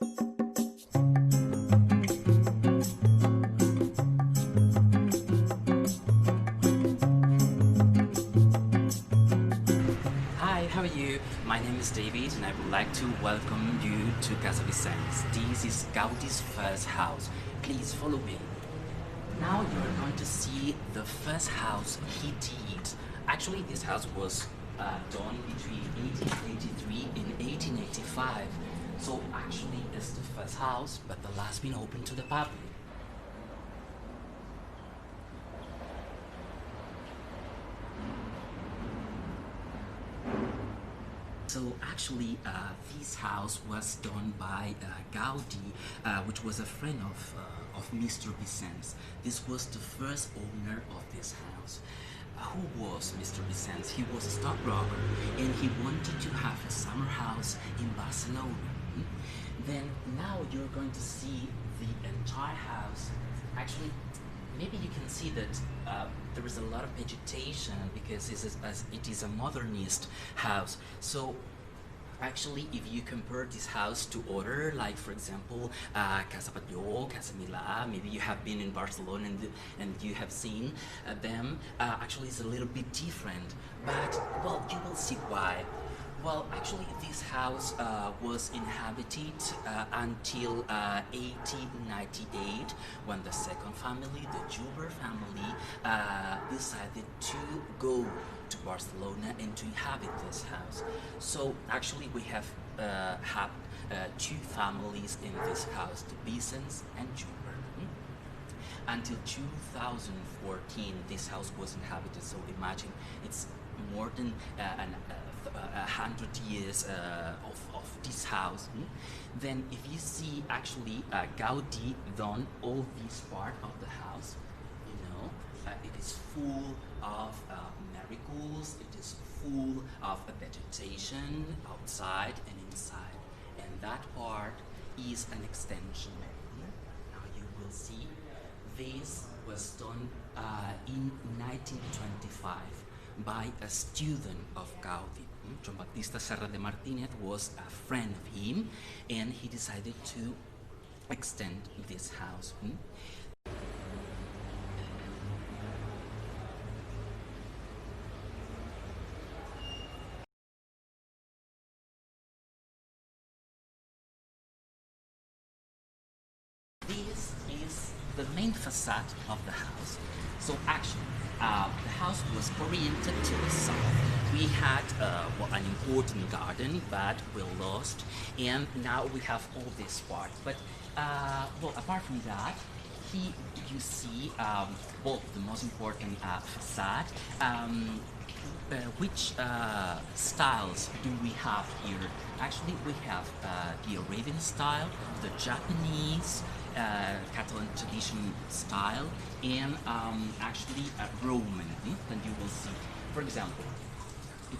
Hi, how are you? My name is David and I would like to welcome you to Casa Vicens. This is Gaudi's first house. Please follow me. Now you're going to see the first house he did. Actually, this house was done between 1883 and 1885. So actually, it's the first house, but the last been open to the public. So actually, this house was done by Gaudi, which was a friend of Mr. Vicens. This was the first owner of this house. Who was Mr. Vicens? He was a stockbroker, and he wanted to have a summer house in Barcelona. Then now you're going to see the entire house. Actually, maybe you can see that there is a lot of vegetation because it is a modernist house. So actually, if you compare this house to other, like for example, Casa Batlló, Casa Milà, maybe you have been in Barcelona and you have seen them, actually it's a little bit different, but well, you will see why. Well, actually, this house was inhabited until 1898, when the second family, the Juber family, decided to go to Barcelona and to inhabit this house. So actually, we have had two families in this house, the Vicens and Juber. Until 2014, this house was inhabited. So imagine it's more than 100 years of this house. Then if you see actually Gaudi done all this part of the house, you know, it is full of marigolds, it is full of vegetation outside and inside, and that part is an extension. Now you will see this was done in 1925 by a student of Gaudi. John Baptista Serra de Martinez was a friend of him, and he decided to extend this house. This is the main facade of the house. So actually, the house was oriented to the south. We had well, an important garden, but we lost, and now we have all this part. But well, apart from that, you see well, the most important facade. Which styles do we have here? Actually, we have the Arabian style, the Japanese, Catalan tradition style, and actually Roman. And you will see, for example,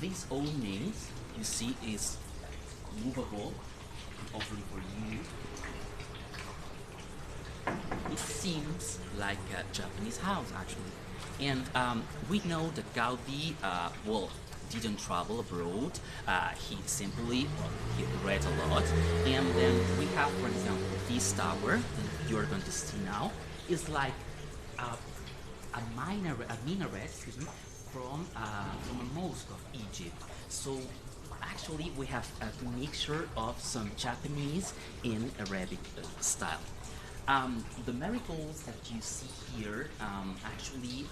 these awnings you see is movable. Over for you. It seems like a Japanese house actually. And we know that Gaudi, well, didn't travel abroad. He simply, he read a lot. And then we have, for example, this tower that you're going to see now is like a minaret, excuse me, from a mosque of Egypt. So actually, we have a mixture of some Japanese and Arabic style. The marigolds that you see here, actually,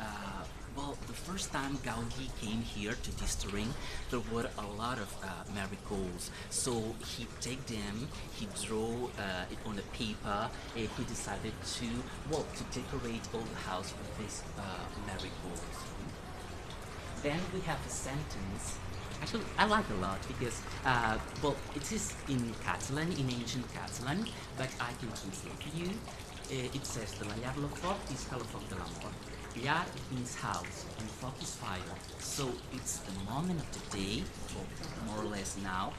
well, the first time Gaudi came here to this terrain, there were a lot of marigolds. So he take them, he drew it on the paper, and he decided to, well, to decorate all the house with these marigolds. Then we have a sentence. Actually, I like a lot because, well, it is in Catalan, in ancient Catalan, but I can translate to you. It says, de la llar lo foc is el foc de l'amor. Llar means house, and foc is fire. So it's the moment of the day, or more or less now,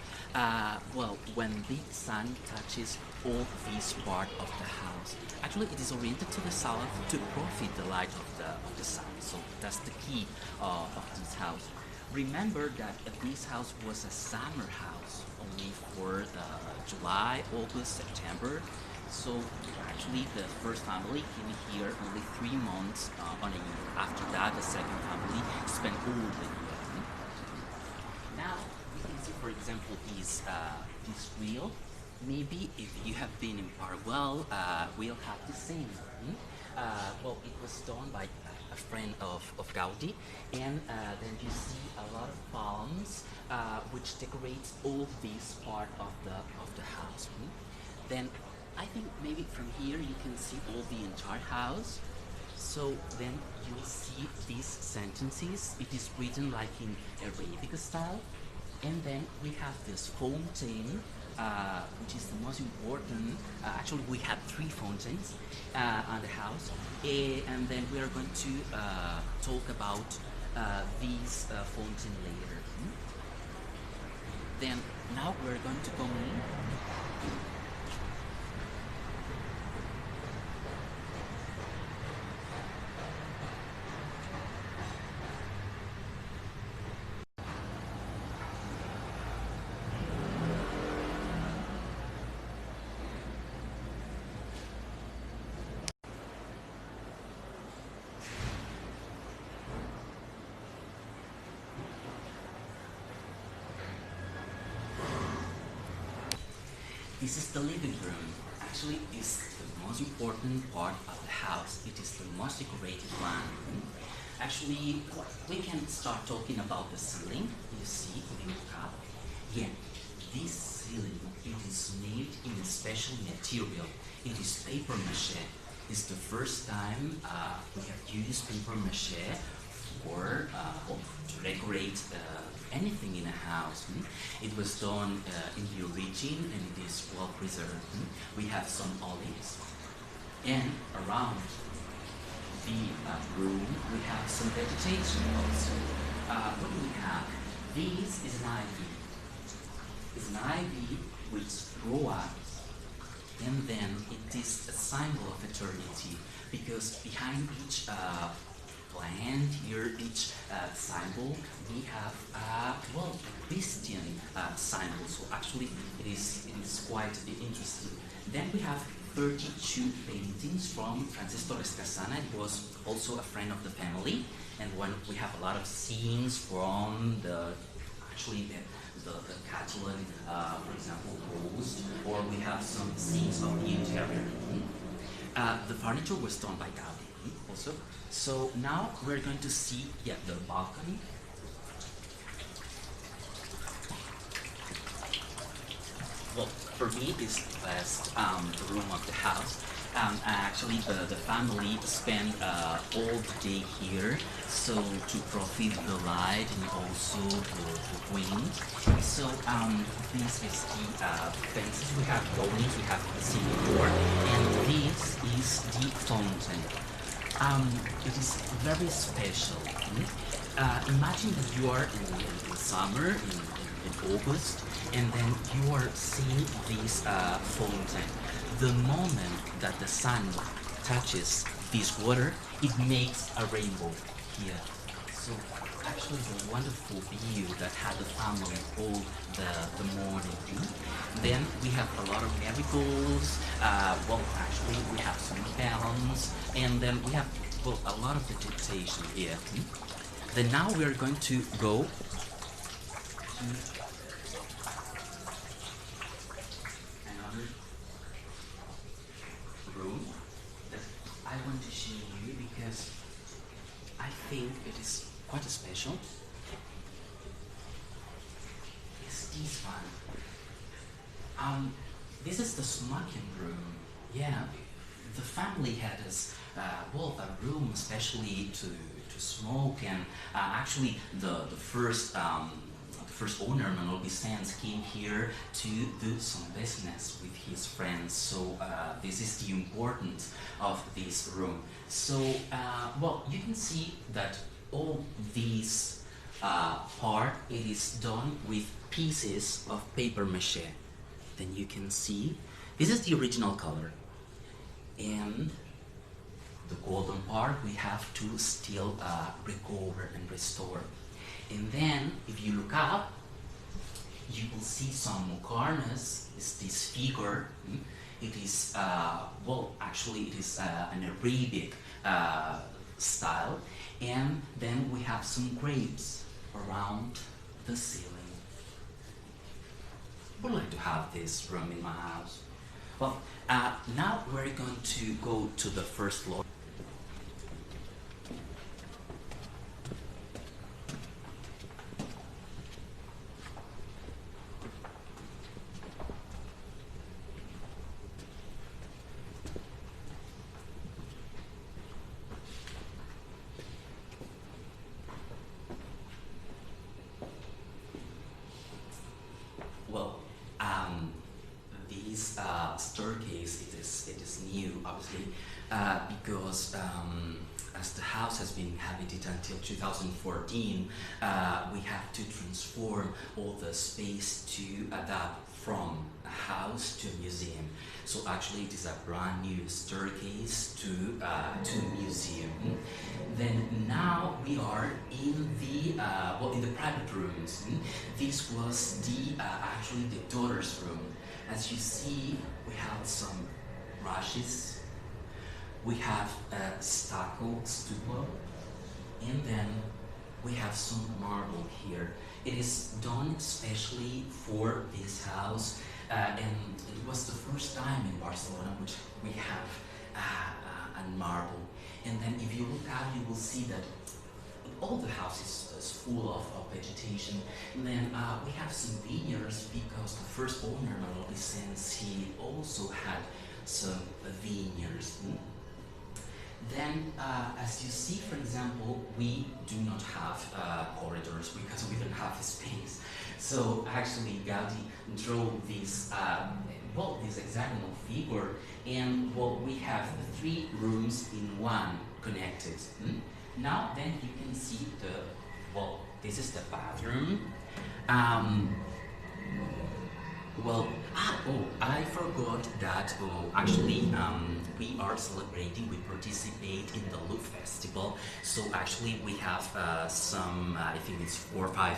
well, when the sun touches all this part of the house. Actually, it is oriented to the south to profit the light of the sun. So that's the key of this house. remember that this house was a summer house, only for July, August, September. So actually, the first family came here only 3 months on a year. After that, the second family spent all the year. Now we can see, for example, this wheel. Maybe if you have been in Paraguay, we'll have the same. Well, it was done by a friend of Gaudi, and then you see a lot of palms, which decorates all this part of the house. Then I think maybe from here you can see all the entire house. So then you'll see these sentences. It is written like in Arabic style. And then we have this fountain, which is the most important. Actually, we have three fountains on the house. And then we are going to talk about these fountain later. Then now we're going to go in. This is the living room. Actually, it's the most important part of the house. It is the most decorated one. Actually, we can start talking about the ceiling. You see, if you look up. Yeah, this ceiling, it is made in a special material. It is paper mache. It's the first time we have used paper mache for to decorate anything in a house. It was done in the origin and it is well preserved. We have some olives, and around the room we have some vegetation also. What do we have? This is an ivy. It's an ivy which grows up, and then it is a symbol of eternity, because behind each plant here, each symbol, we have well, Christian symbol. So actually, it is quite interesting. Then we have 32 paintings from Francisco Torres Casana. He was also a friend of the family, and when we have a lot of scenes from the Catalan, for example, coast, or we have some scenes of the interior. The furniture was done by Gaudi also. So now we're going to see the balcony. Well, for me, it's the best room of the house. Actually, the family spent all the day here, so to profit the light and also the wind. So this is the fences. We have buildings, we have seen before, and this is the fountain. It is very special. Imagine that you are in summer, in August, and then you are seeing this fountain. The moment that the sun touches this water, it makes a rainbow here. So actually the wonderful view that had the family all the morning. Then we have a lot of marigolds. Well, actually we have some melons, and then we have a lot of vegetation here. Then now we are going to go to another room that I want to show you because I think it is quite special. It's this one. This is the smoking room. Yeah, the family had this a room especially to smoke, and actually the first owner, Manuel Vicens, came here to do some business with his friends. So this is the importance of this room. So well, you can see that all these part, it is done with pieces of paper mache. Then you can see this is the original color, and the golden part we have to still recover and restore. And then if you look up, you will see some muqarnas, is this figure. It is, well, actually it is an Arabic style. And then we have some grapes around the ceiling. I would like to have this room in my house. Well, now we're going to go to the first floor. Well, this staircase, it is new, obviously, because as the house has been inhabited until 2014, we have to transform all the space to adapt from a house to a museum. So actually, it is a brand new staircase to a museum. Then now we are in the well, in the private rooms. This was the actually the daughter's room. As you see, we have some brushes. We have a stucco stupa, and then we have some marble here. It is done especially for this house, and it was the first time in Barcelona which we have a marble. And then if you look out, you will see that all the house is full of vegetation. And then we have some vineyards because the first owner, Manoli, since he also had some vineyards. Then, as you see, for example, we do not have corridors because we don't have space. So actually, Gaudi drew this, well, this hexagonal figure, and well, we have the 3 rooms in one connected. Now, then you can see the, well, this is the bathroom. Well, oh, I forgot that, actually, we are celebrating, we participate in the Louvre Festival. So actually we have some, I think it's 4 or 5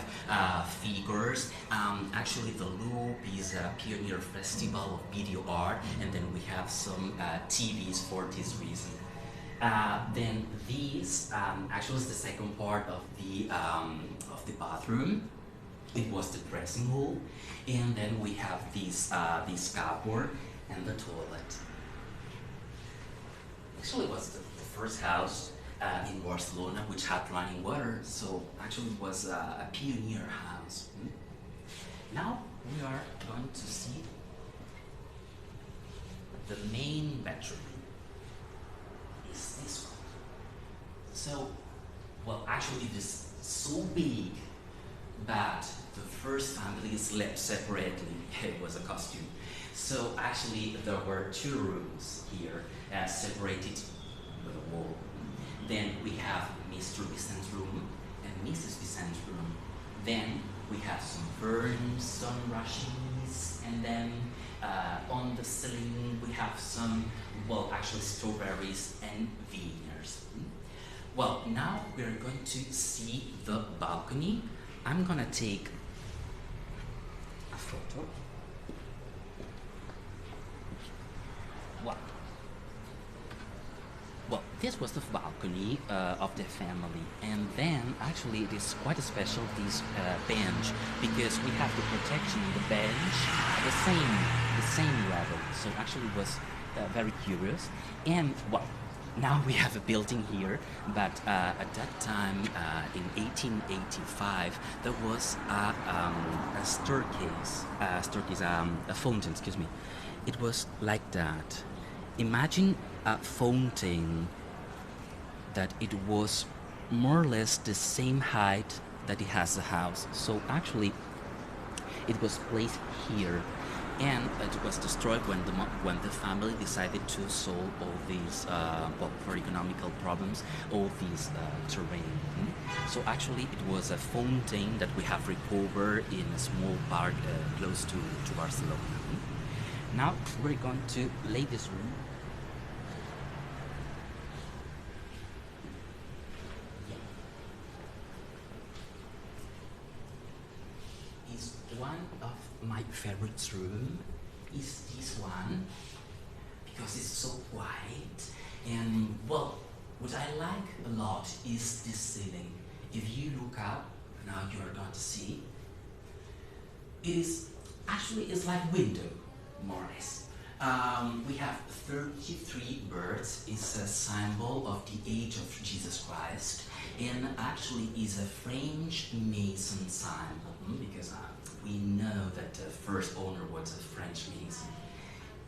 figures. Actually the Louvre is a pioneer festival of video art, and then we have some TVs for this reason. Then this actually is the second part of the bathroom. It was the dressing hall, and then we have this cupboard and the toilet. Actually, it was the first house in Barcelona which had running water, so actually it was a pioneer house. Now we are going to see the main bedroom. Is this one? So, well, actually it is so big that the first family slept separately. It was a costume. So actually there were 2 rooms here, separated with a wall. Then we have Mr. Vicent's room and Mrs. Vicent's room. Then we have some ferns, some rushes, and then on the ceiling we have some, well, actually strawberries and vineyards. Well, now we're going to see the balcony. I'm gonna take a photo. Well, this was the balcony of the family, and then actually it is quite special, this bench, because we have the protection in the bench the same level. So actually it was very curious. And well, now we have a building here, but at that time, in 1885, there was a staircase, a fountain, excuse me. It was like that. Imagine a fountain that it was more or less the same height that it has the house. So actually, it was placed here, and it was destroyed when the family decided to solve all these, well, for economical problems, all these terrain. So actually, it was a fountain that we have recovered in a small park close to Barcelona. Now we're going to lay this room. my favorite room is this one because it's so quiet. And well, what I like a lot is this ceiling. If you look up, now you are going to see, it is actually it's like window, more or less. We have 33 birds. It's a symbol of the age of Jesus Christ, and actually is a French Mason symbol because we know that the first owner was a French Mason.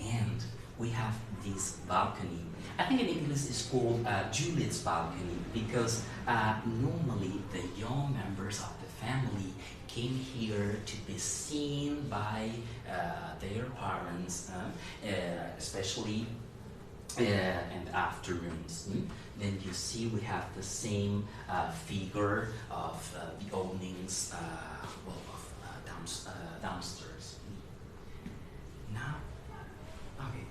And we have this balcony. I think in English it's called Juliet's balcony because normally the young members of the family came here to be seen by their parents, especially in the afternoons. Then you see we have the same figure of the openings downstairs. Now, okay.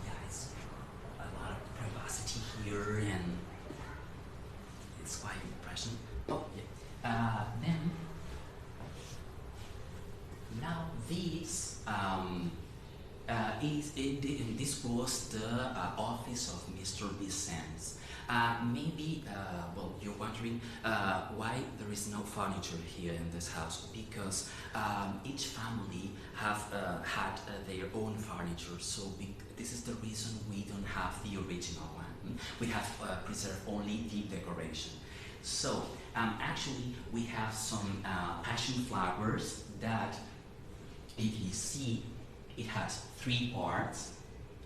Yeah, it's a lot of privacy here, and it's quite impressive. Oh, yeah. Then, now this this was the office of Mr. BCN. Maybe, well, you're wondering why there is no furniture here in this house, because each family have had their own furniture, so this is the reason we don't have the original one. We have preserved only the decoration. So, actually, we have some passion flowers that, if you see, it has 3 parts,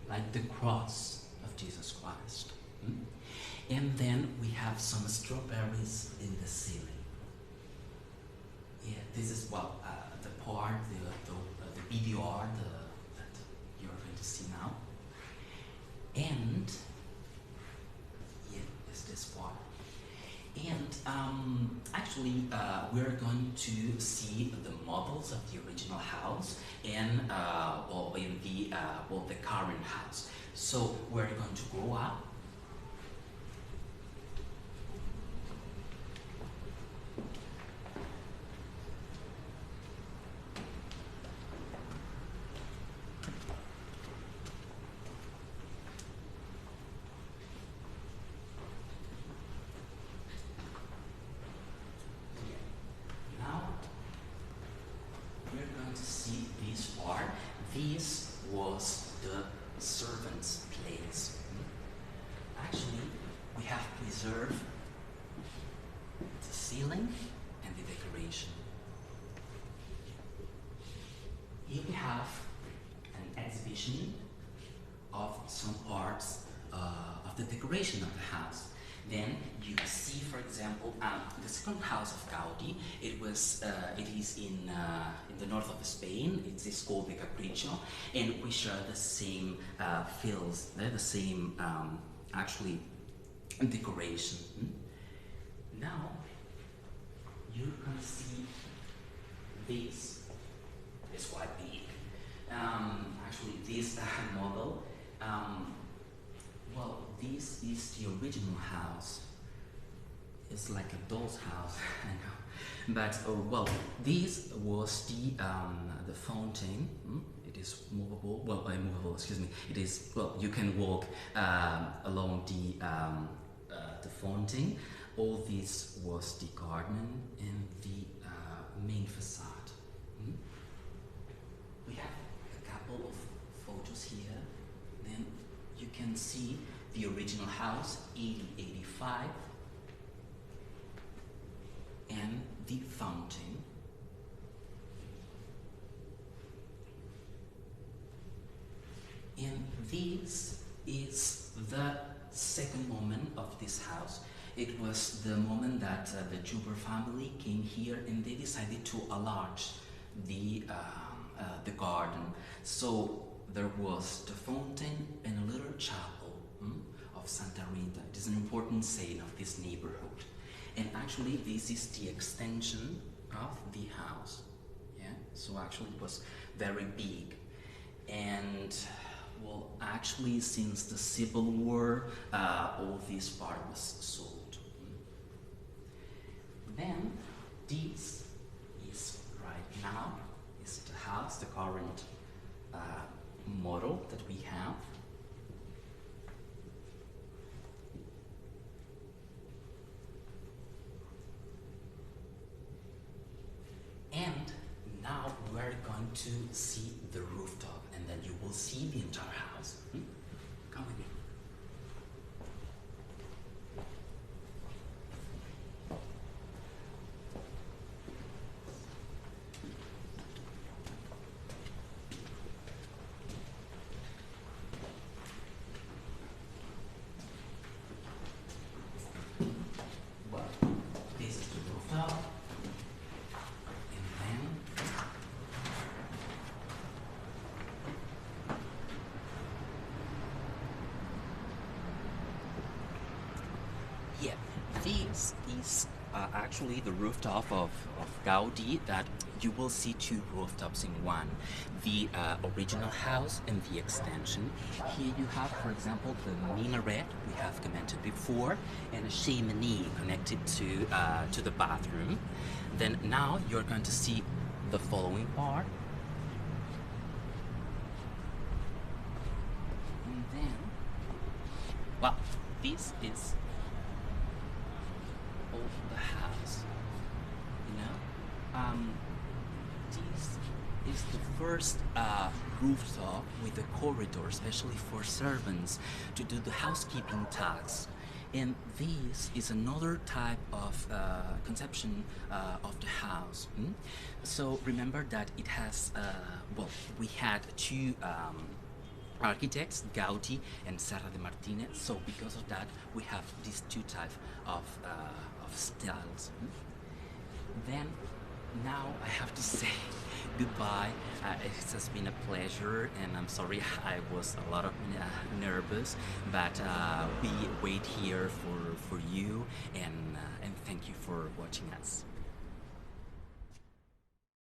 like the cross of Jesus Christ. And then we have some strawberries in the ceiling. Yeah, this is well the part, the BDR that you're going to see now. And yeah, is this part. And actually, we're going to see the models of the original house and or in the the current house. So we're going to go up. This was the servant's place. Actually, we have preserved the ceiling and the decoration. Here we have an exhibition of some parts of the decoration of the house. Then you see, for example, the second house of Gaudi. It is in the north of Spain. It is called the Capriccio, and we share the same fields, the same actually decoration. Now you can see this is quite big. Actually, this model. Well, this is the original house. It's like a doll's house, I know. But well, this was the fountain. It is movable. Well, movable. Excuse me. It is well. You can walk along the fountain. All this was the garden and the main facade. We have a couple of photos here. Then you can see the original house, 1885, and the fountain. And this is the second moment of this house. It was the moment that the Juber family came here and they decided to enlarge the garden. So there was the fountain and a little chapel of Santa Rita. It is an important saint of this neighborhood. And actually this is the extension of the house. Yeah, so actually it was very big. And well, actually since the Civil War, all this part was sold. Then this is right now is the house, the current model that we have. And now we're going to see the rooftop, and then you will see the entire house. Come with me. Well, this is the rooftop, and then yeah, this is actually the rooftop of Gaudi that you will see two rooftops in one. The original house and the extension. Here you have, for example, the minaret we have commented before, and a chimney connected to the bathroom. Then now you're going to see the following part. And then, well, this is of the house, you know. This is the first rooftop with a corridor, especially for servants to do the housekeeping tasks. And this is another type of conception of the house. So remember that it has, well, we had two architects, Gaudi and Serra de Martinez. So because of that, we have these two types of styles. Then now I have to say goodbye. It has been a pleasure, and I'm sorry I was a lot of nervous, but we wait here for you, and thank you for watching us.